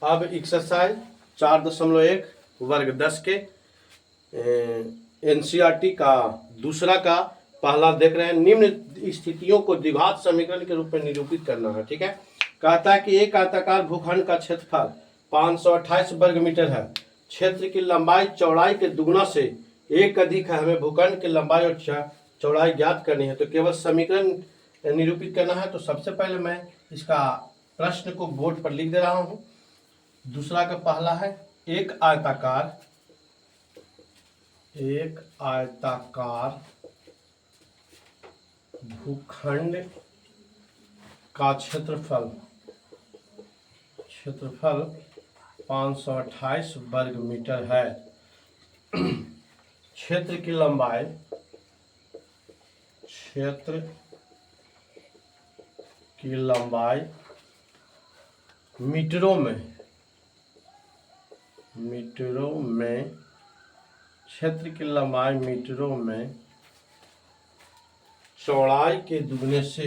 अब एक्सरसाइज 4.1 वर्ग 10 के एनसीईआरटी का दूसरा का पहला देख रहे हैं। निम्न स्थितियों को द्विघात समीकरण के रूप में निरूपित करना है। ठीक है, कहता है कि एक आयताकार भूखंड का क्षेत्रफल 528 वर्ग मीटर है। क्षेत्र की लंबाई चौड़ाई के दुगुना से एक अधिक है। हमें भूखंड की लंबाई और चौड़ाई ज्ञात करनी है। तो केवल समीकरण निरूपित करना है। तो सबसे पहले मैं इसका प्रश्न को बोर्ड पर लिख दे रहा हूं। दूसरा का पहला है एक आयताकार भूखंड का क्षेत्रफल 528 वर्ग मीटर है। क्षेत्र की लंबाई मीटरों में क्षेत्र की लंबाई मीटरों में चौड़ाई के दुगने से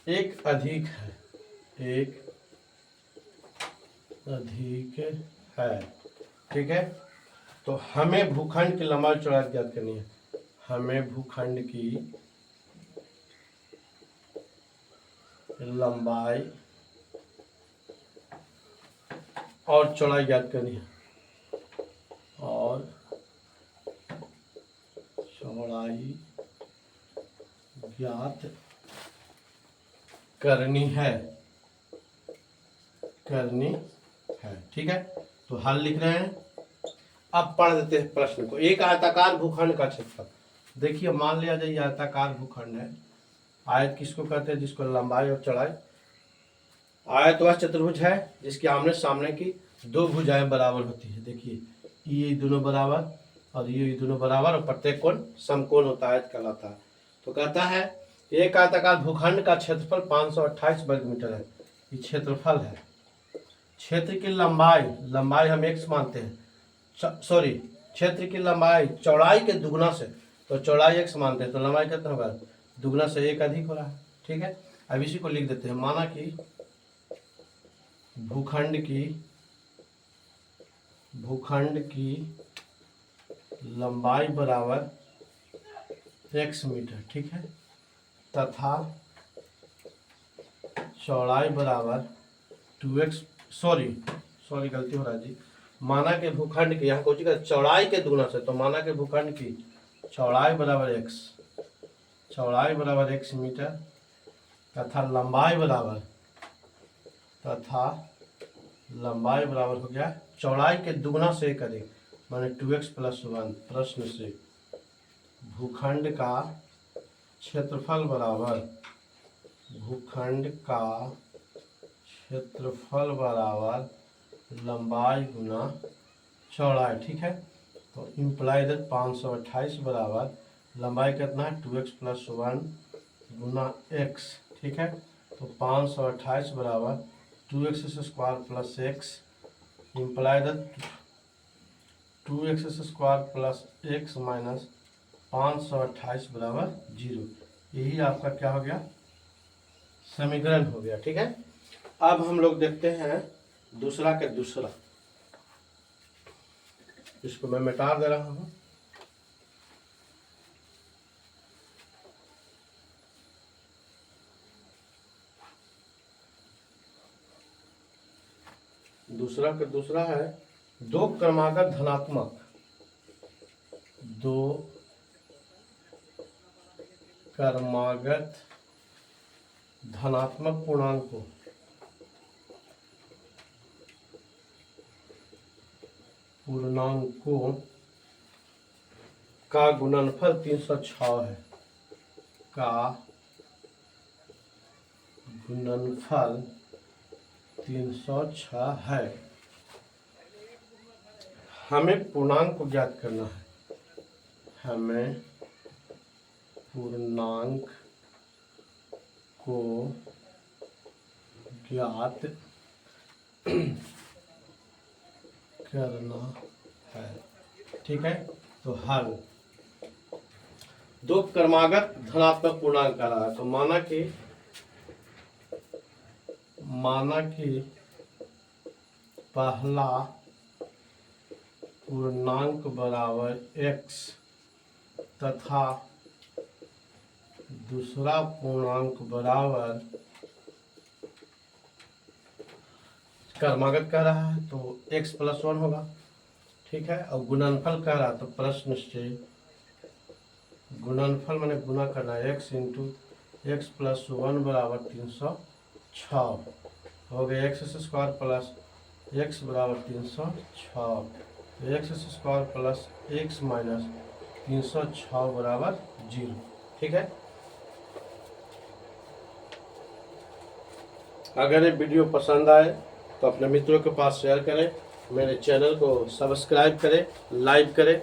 एक अधिक है। ठीक है, तो हमें भूखंड की लंबाई चौड़ाई ज्ञात करनी है। हमें भूखंड की लंबाई और चौड़ाई ज्ञात करनी है। ठीक है, तो हल लिख रहे हैं। अब पढ़ देते हैं प्रश्न को। एक आयताकार भूखंड का क्षेत्रफल। देखिए, मान लिया जाए आयताकार भूखंड है। आयत किसको कहते हैं? जिसको लंबाई और चौड़ाई। आयत वह चतुर्भुज है जिसके आमने सामने की दो भुजाएं बराबर होती है। देखिए, ये दोनों बराबर और ये दोनों बराबर और प्रत्येक कोण समकोण होता है, आयत कहलाता है। तो कहता है एक आयताकार भूखंड का क्षेत्रफल 528 वर्ग मीटर है। ये क्षेत्रफल है। क्षेत्र की लंबाई हम x मानते हैं। क्षेत्र की लंबाई चौड़ाई के दुगुना से, तो चौड़ाई x मानते हैं, तो लंबाई कितना होगा? दुगुना से एक अधिक हो रहा है। ठीक है, अब इसी को लिख देते हैं। माना कि भूखंड की लंबाई बराबर x मीटर। ठीक है, तथा चौड़ाई बराबर 2x। सॉरी गलती हो रहा है जी। माना के भूखंड की, यहाँ कोई चौड़ाई के दुगुना से, तो माना के भूखंड की चौड़ाई बराबर x मीटर तथा लंबाई बराबर हो गया चौड़ाई के दुगुना से एक अधिक, माने 2x + 1। प्रश्न से भूखंड का क्षेत्रफल बराबर लंबाई गुना चौड़ाई। ठीक है, तो इम्प्लाई दैट 528 बराबर लंबाई कितना है? 2x + 1 गुना x। ठीक है, तो 528 बराबर 2x² + x imply that 2x² + x minus 528 बराबर 0। यही आपका क्या हो गया? समीकरण हो गया। ठीक है, अब हम लोग देखते हैं दूसरा। इसको मैं मिटा दे रहा हूं। दूसरा है दो क्रमागत धनात्मक पूर्णांकों का गुणनफल 306 है। गुणनफल 306 है। हमें पूर्णांक को ज्ञात करना है। ठीक है, तो हल दो क्रमागत धनात्मक पूर्णांक आ रहा है, तो माना कि पहला पूर्णांक बराबर x तथा दूसरा पूर्णांक बराबर क्रमागत कह रहा है तो x+1 होगा, ठीक है। और गुणनफल कह रहा है तो प्रश्न से गुणनफल मैंने गुना करना है, x इंटू x+1 बराबर 306 हो गया, x² प्लस x बराबर 306, x² प्लस x माइनस 306 बराबर 0, ठीक है। अगर ये वीडियो पसंद आए तो अपने मित्रों के पास शेयर करें, मेरे चैनल को सब्सक्राइब करें, लाइक करें